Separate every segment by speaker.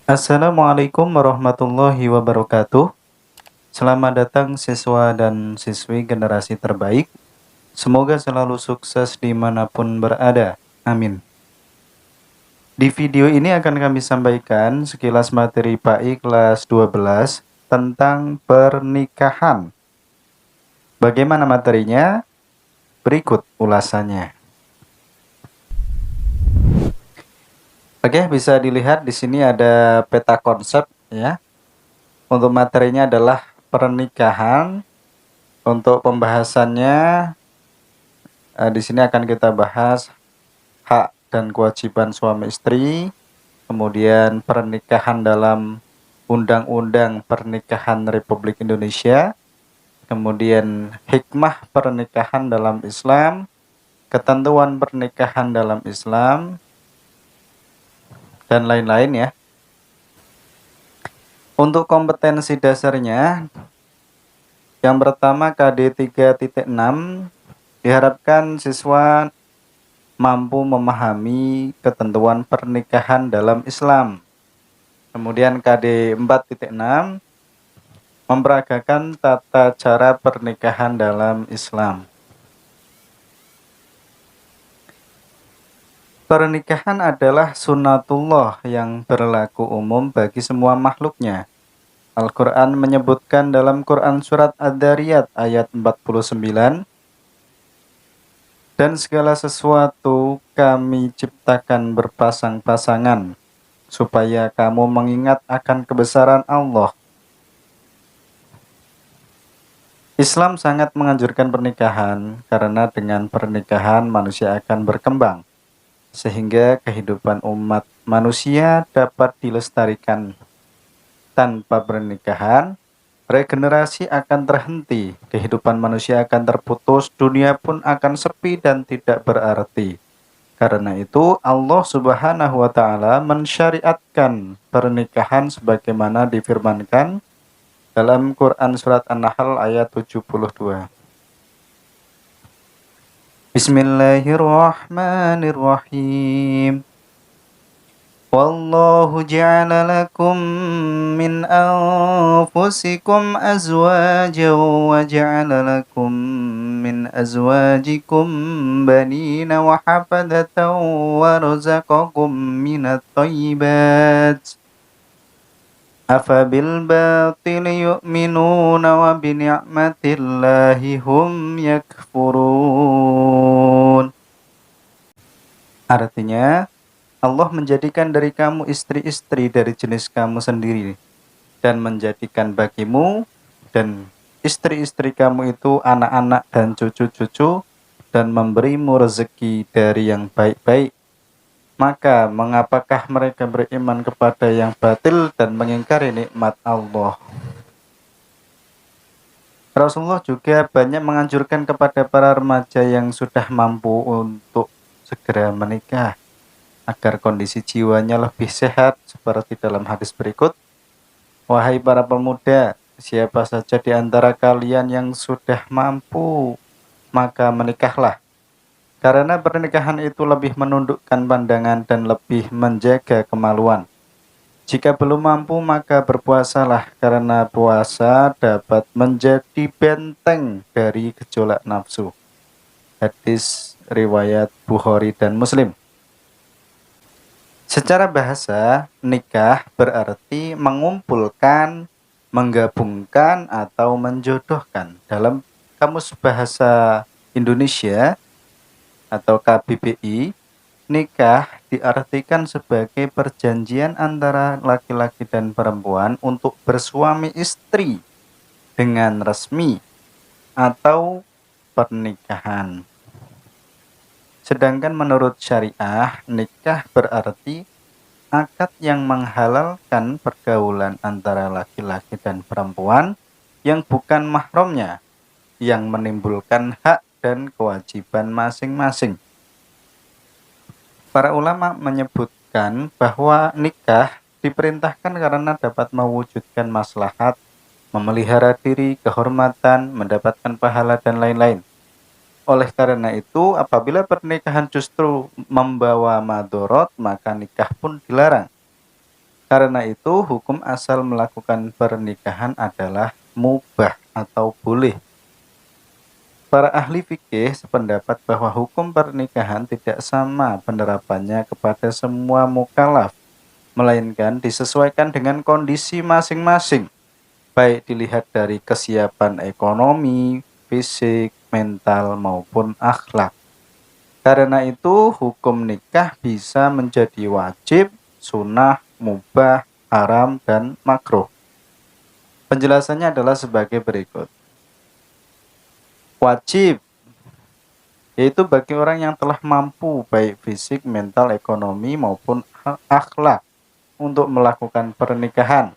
Speaker 1: Assalamualaikum warahmatullahi wabarakatuh. Selamat datang siswa dan siswi generasi terbaik. Semoga selalu sukses dimanapun berada. Amin. Di video ini akan kami sampaikan sekilas materi PAI kelas 12 tentang pernikahan. Bagaimana materinya? Berikut ulasannya. Oke, bisa dilihat di sini ada peta konsep ya. Untuk materinya adalah pernikahan. Untuk pembahasannya di sini akan kita bahas hak dan kewajiban suami istri, kemudian pernikahan dalam Undang-Undang Pernikahan Republik Indonesia, kemudian hikmah pernikahan dalam Islam, ketentuan pernikahan dalam Islam, dan lain-lain ya. Untuk kompetensi dasarnya, yang pertama KD 3.6, diharapkan siswa mampu memahami ketentuan pernikahan dalam Islam. Kemudian KD 4.6, memperagakan tata cara pernikahan dalam Islam. Pernikahan adalah sunnatullah yang berlaku umum bagi semua makhluknya. Al-Quran menyebutkan dalam Quran Surat Ad-Dariyat ayat 49, dan segala sesuatu kami ciptakan berpasang-pasangan, supaya kamu mengingat akan kebesaran Allah. Islam sangat menganjurkan pernikahan, karena dengan pernikahan manusia akan berkembang, sehingga kehidupan umat manusia dapat dilestarikan. Tanpa pernikahan, regenerasi akan terhenti, kehidupan manusia akan terputus, dunia pun akan sepi dan tidak berarti. Karena itu Allah Subhanahu wa Ta'ala mensyariatkan pernikahan sebagaimana difirmankan dalam Quran Surat An-Nahl ayat 72. Bismillahirrahmanirrahim. Wallahu ja'ala lakum min anfusikum azwajan wa ja'ala lakum min azwajikum banina wa hafadatan wa razaqakum minat thayyibat. Afabil batili yu'minuna wa bini'matillahi hum yakfurun. Artinya, Allah menjadikan dari kamu istri-istri dari jenis kamu sendiri, dan menjadikan bagimu dan istri-istri kamu itu anak-anak dan cucu-cucu, dan memberimu rezeki dari yang baik-baik. Maka mengapakah mereka beriman kepada yang batil dan mengingkari nikmat Allah? Rasulullah juga banyak menganjurkan kepada para remaja yang sudah mampu untuk segera menikah, agar kondisi jiwanya lebih sehat, seperti dalam hadis berikut. Wahai para pemuda, siapa saja di antara kalian yang sudah mampu, maka menikahlah. Karena pernikahan itu lebih menundukkan pandangan dan lebih menjaga kemaluan. Jika belum mampu, maka berpuasalah, karena puasa dapat menjadi benteng dari gejolak nafsu. Hadis riwayat Bukhari dan Muslim. Secara bahasa, nikah berarti mengumpulkan, menggabungkan, atau menjodohkan. Dalam Kamus Bahasa Indonesia atau KBBI, nikah diartikan sebagai perjanjian antara laki-laki dan perempuan untuk bersuami istri dengan resmi atau pernikahan. Sedangkan menurut syariah, nikah berarti akad yang menghalalkan pergaulan antara laki-laki dan perempuan yang bukan mahramnya, yang menimbulkan hak dan kewajiban masing-masing. Para ulama menyebutkan bahwa nikah diperintahkan karena dapat mewujudkan maslahat, memelihara diri, kehormatan, mendapatkan pahala, dan lain-lain. Oleh karena itu, apabila pernikahan justru membawa madorot, maka nikah pun dilarang. Karena itu, hukum asal melakukan pernikahan adalah mubah atau boleh. Para ahli fikih sependapat bahwa hukum pernikahan tidak sama penerapannya kepada semua mukallaf, melainkan disesuaikan dengan kondisi masing-masing, baik dilihat dari kesiapan ekonomi, fisik, mental, maupun akhlak. Karena itu, hukum nikah bisa menjadi wajib, sunnah, mubah, haram, dan makruh. Penjelasannya adalah sebagai berikut. Wajib, yaitu bagi orang yang telah mampu baik fisik, mental, ekonomi, maupun akhlak untuk melakukan pernikahan.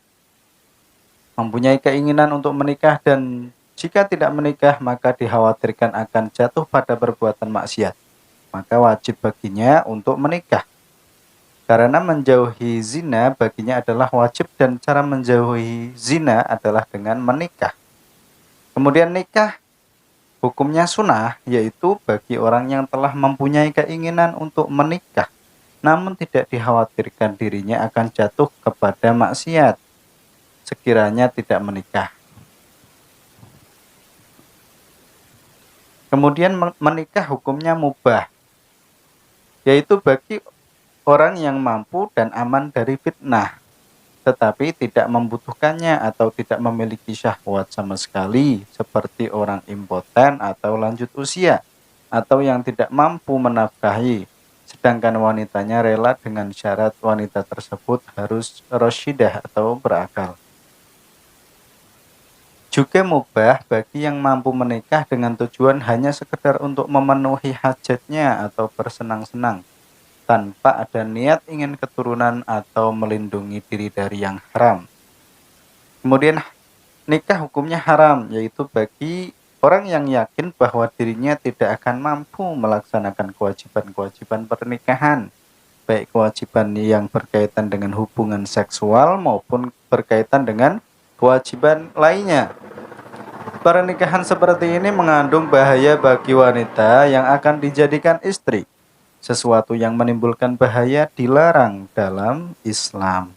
Speaker 1: Mempunyai keinginan untuk menikah dan jika tidak menikah maka dikhawatirkan akan jatuh pada perbuatan maksiat. Maka wajib baginya untuk menikah. Karena menjauhi zina baginya adalah wajib dan cara menjauhi zina adalah dengan menikah. Kemudian nikah hukumnya sunnah, yaitu bagi orang yang telah mempunyai keinginan untuk menikah, namun tidak dikhawatirkan dirinya akan jatuh kepada maksiat sekiranya tidak menikah. Kemudian menikah hukumnya mubah, yaitu bagi orang yang mampu dan aman dari fitnah, tetapi tidak membutuhkannya atau tidak memiliki syahwat sama sekali, seperti orang impoten atau lanjut usia, atau yang tidak mampu menafkahi, sedangkan wanitanya rela dengan syarat wanita tersebut harus rasyidah atau berakal. Juga mubah bagi yang mampu menikah dengan tujuan hanya sekedar untuk memenuhi hajatnya atau bersenang-senang, tanpa ada niat ingin keturunan atau melindungi diri dari yang haram. Kemudian nikah hukumnya haram, yaitu bagi orang yang yakin bahwa dirinya tidak akan mampu melaksanakan kewajiban-kewajiban pernikahan, baik kewajiban yang berkaitan dengan hubungan seksual maupun berkaitan dengan kewajiban lainnya. Pernikahan seperti ini mengandung bahaya bagi wanita yang akan dijadikan istri. Sesuatu yang menimbulkan bahaya dilarang dalam Islam.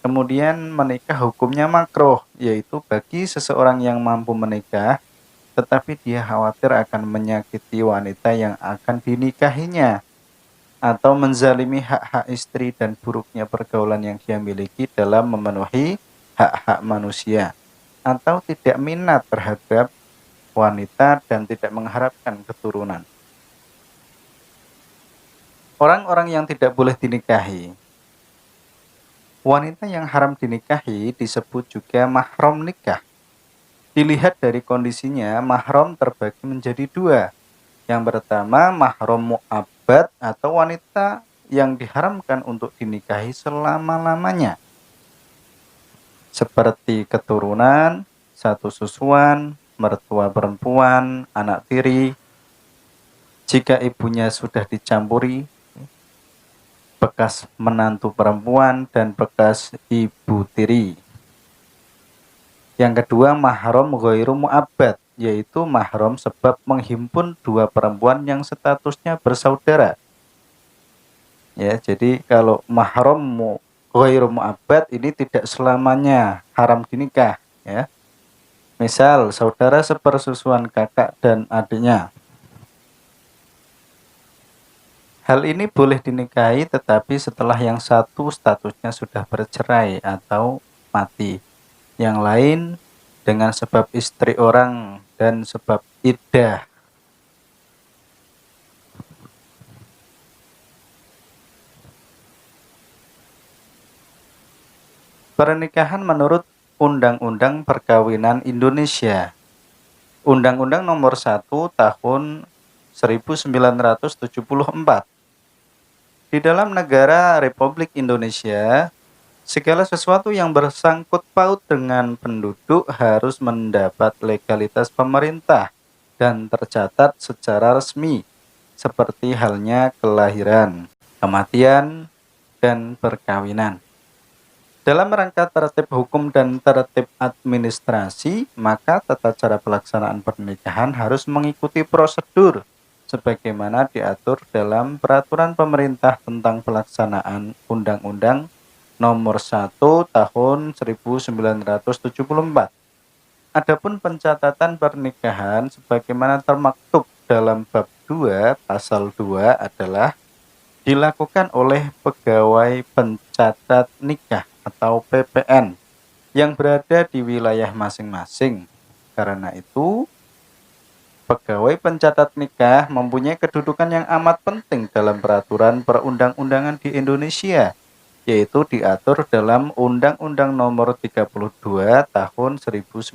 Speaker 1: Kemudian menikah hukumnya makruh, yaitu bagi seseorang yang mampu menikah, tetapi dia khawatir akan menyakiti wanita yang akan dinikahinya, atau menzalimi hak-hak istri dan buruknya pergaulan yang dia miliki dalam memenuhi hak-hak manusia, atau tidak minat terhadap wanita dan tidak mengharapkan keturunan. Orang-orang yang tidak boleh dinikahi. Wanita yang haram dinikahi disebut juga mahram nikah. Dilihat dari kondisinya, mahram terbagi menjadi dua. Yang pertama, mahram mu'abbad atau wanita yang diharamkan untuk dinikahi selama-lamanya. Seperti keturunan, satu susuan, mertua perempuan, anak tiri. Jika ibunya sudah dicampuri, bekas menantu perempuan dan bekas ibu tiri. Yang kedua, mahram ghairu mu'abbad, yaitu mahram sebab menghimpun dua perempuan yang statusnya bersaudara. Ya, jadi kalau mahram ghairu mu'abbad ini tidak selamanya haram dinikah, ya. Misal saudara sepersusuan kakak dan adiknya. Hal ini boleh dinikahi tetapi setelah yang satu statusnya sudah bercerai atau mati. Yang lain dengan sebab istri orang dan sebab iddah. Pernikahan menurut Undang-Undang Perkawinan Indonesia. Undang-Undang Nomor 1 Tahun 1974. Di dalam negara Republik Indonesia, segala sesuatu yang bersangkut paut dengan penduduk harus mendapat legalitas pemerintah dan tercatat secara resmi, seperti halnya kelahiran, kematian, dan perkawinan. Dalam rangka tertib hukum dan tertib administrasi, maka tata cara pelaksanaan pernikahan harus mengikuti prosedur sebagaimana diatur dalam Peraturan Pemerintah tentang Pelaksanaan Undang-Undang Nomor 1 Tahun 1974. Adapun pencatatan pernikahan sebagaimana termaktub dalam bab 2 pasal 2 adalah dilakukan oleh pegawai pencatat nikah atau PPN yang berada di wilayah masing-masing. Karena itu, pegawai pencatat nikah mempunyai kedudukan yang amat penting dalam peraturan perundang-undangan di Indonesia, yaitu diatur dalam Undang-Undang Nomor 32 Tahun 1954.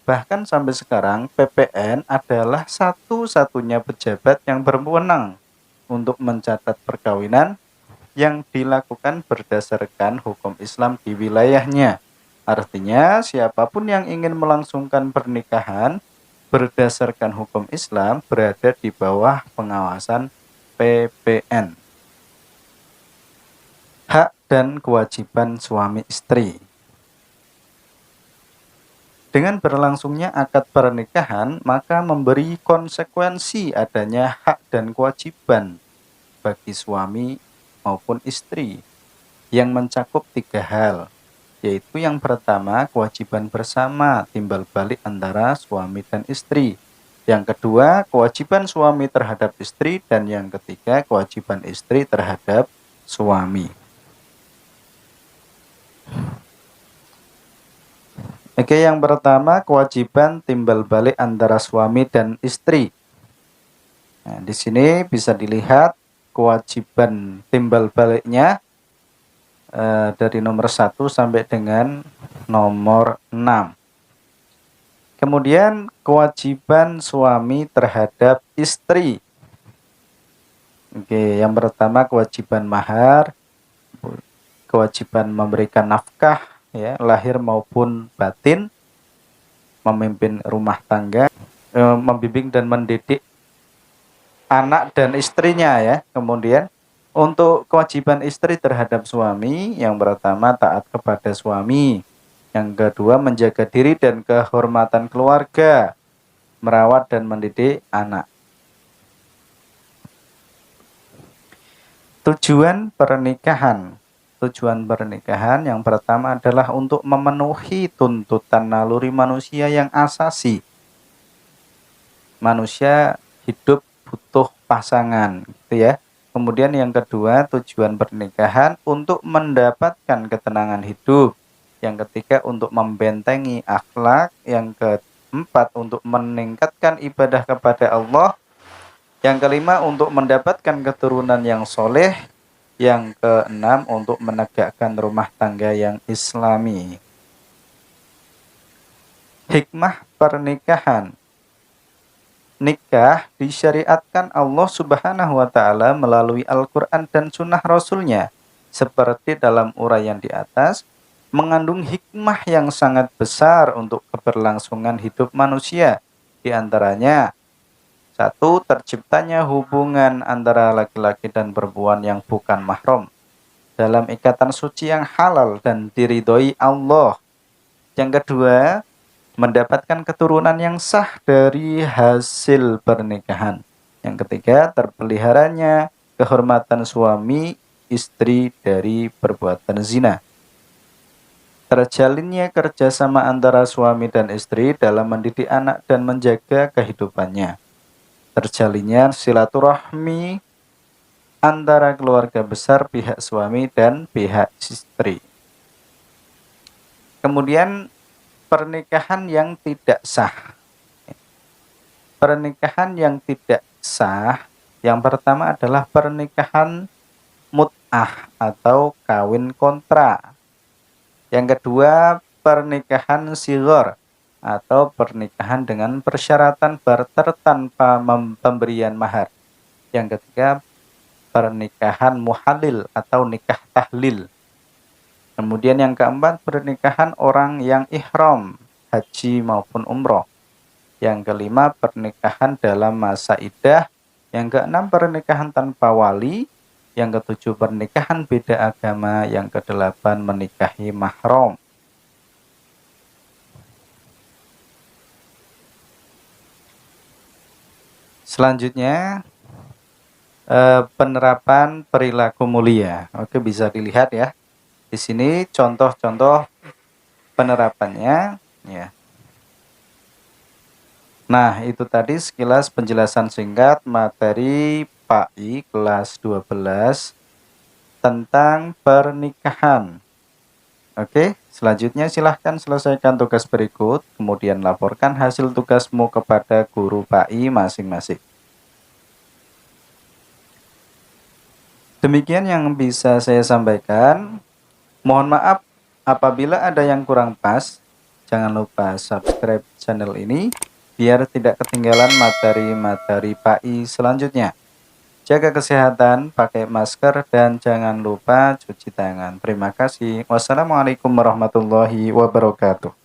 Speaker 1: Bahkan sampai sekarang, PPN adalah satu-satunya pejabat yang berwenang untuk mencatat perkawinan yang dilakukan berdasarkan hukum Islam di wilayahnya. Artinya, siapapun yang ingin melangsungkan pernikahan berdasarkan hukum Islam berada di bawah pengawasan PPN. Hak dan kewajiban suami istri. Dengan berlangsungnya akad pernikahan, maka memberi konsekuensi adanya hak dan kewajiban bagi suami maupun istri yang mencakup 3 hal, yaitu yang pertama kewajiban bersama timbal balik antara suami dan istri, yang kedua kewajiban suami terhadap istri, dan yang ketiga kewajiban istri terhadap suami. Oke, yang pertama kewajiban timbal balik antara suami dan istri. Nah, di sini bisa dilihat kewajiban timbal baliknya dari nomor 1 sampai dengan nomor 6. Kemudian kewajiban suami terhadap istri. Oke, yang pertama kewajiban mahar, kewajiban memberikan nafkah, ya, lahir maupun batin, memimpin rumah tangga, membimbing dan mendidik anak dan istrinya, ya. Kemudian untuk kewajiban istri terhadap suami, yang pertama taat kepada suami, yang kedua menjaga diri dan kehormatan keluarga, merawat dan mendidik anak. Tujuan pernikahan. Tujuan pernikahan yang pertama adalah untuk memenuhi tuntutan naluri manusia yang asasi. Manusia hidup butuh pasangan, gitu ya. Kemudian yang kedua, tujuan pernikahan untuk mendapatkan ketenangan hidup. Yang ketiga, untuk membentengi akhlak. Yang keempat, untuk meningkatkan ibadah kepada Allah. Yang kelima, untuk mendapatkan keturunan yang soleh. Yang keenam, untuk menegakkan rumah tangga yang islami. Hikmah pernikahan. Nikah disyariatkan Allah Subhanahu wa Ta'ala melalui Al-Quran dan Sunnah Rasulnya, seperti dalam uraian di atas, mengandung hikmah yang sangat besar untuk keberlangsungan hidup manusia. Di antaranya, 1. Terciptanya hubungan antara laki-laki dan perempuan yang bukan mahram dalam ikatan suci yang halal dan diridhoi Allah. Yang kedua, mendapatkan keturunan yang sah dari hasil pernikahan. Yang ketiga, terpeliharanya kehormatan suami istri dari perbuatan zina. Terjalinnya kerjasama antara suami dan istri dalam mendidik anak dan menjaga kehidupannya. Terjalinnya silaturahmi antara keluarga besar pihak suami dan pihak istri. Kemudian pernikahan yang tidak sah. Pernikahan yang tidak sah, yang pertama adalah pernikahan mut'ah atau kawin kontra. Yang kedua, pernikahan sighar atau pernikahan dengan persyaratan barter tanpa pemberian mahar. Yang ketiga, pernikahan muhalil atau nikah tahlil. Kemudian yang keempat, pernikahan orang yang ihram, haji maupun umroh. Yang kelima, pernikahan dalam masa iddah. Yang keenam, pernikahan tanpa wali. Yang ketujuh, pernikahan beda agama. Yang kedelapan, menikahi mahram. Selanjutnya, penerapan perilaku mulia. Oke, bisa dilihat ya. Di sini contoh-contoh penerapannya ya. Nah, itu tadi sekilas penjelasan singkat materi PAI kelas 12 tentang pernikahan. Oke, selanjutnya silahkan selesaikan tugas berikut, kemudian laporkan hasil tugasmu kepada guru PAI masing-masing. Demikian yang bisa saya sampaikan. Mohon maaf apabila ada yang kurang pas. Jangan lupa subscribe channel ini biar tidak ketinggalan materi-materi PAI selanjutnya. Jaga kesehatan, pakai masker, dan jangan lupa cuci tangan. Terima kasih. Wassalamualaikum warahmatullahi wabarakatuh.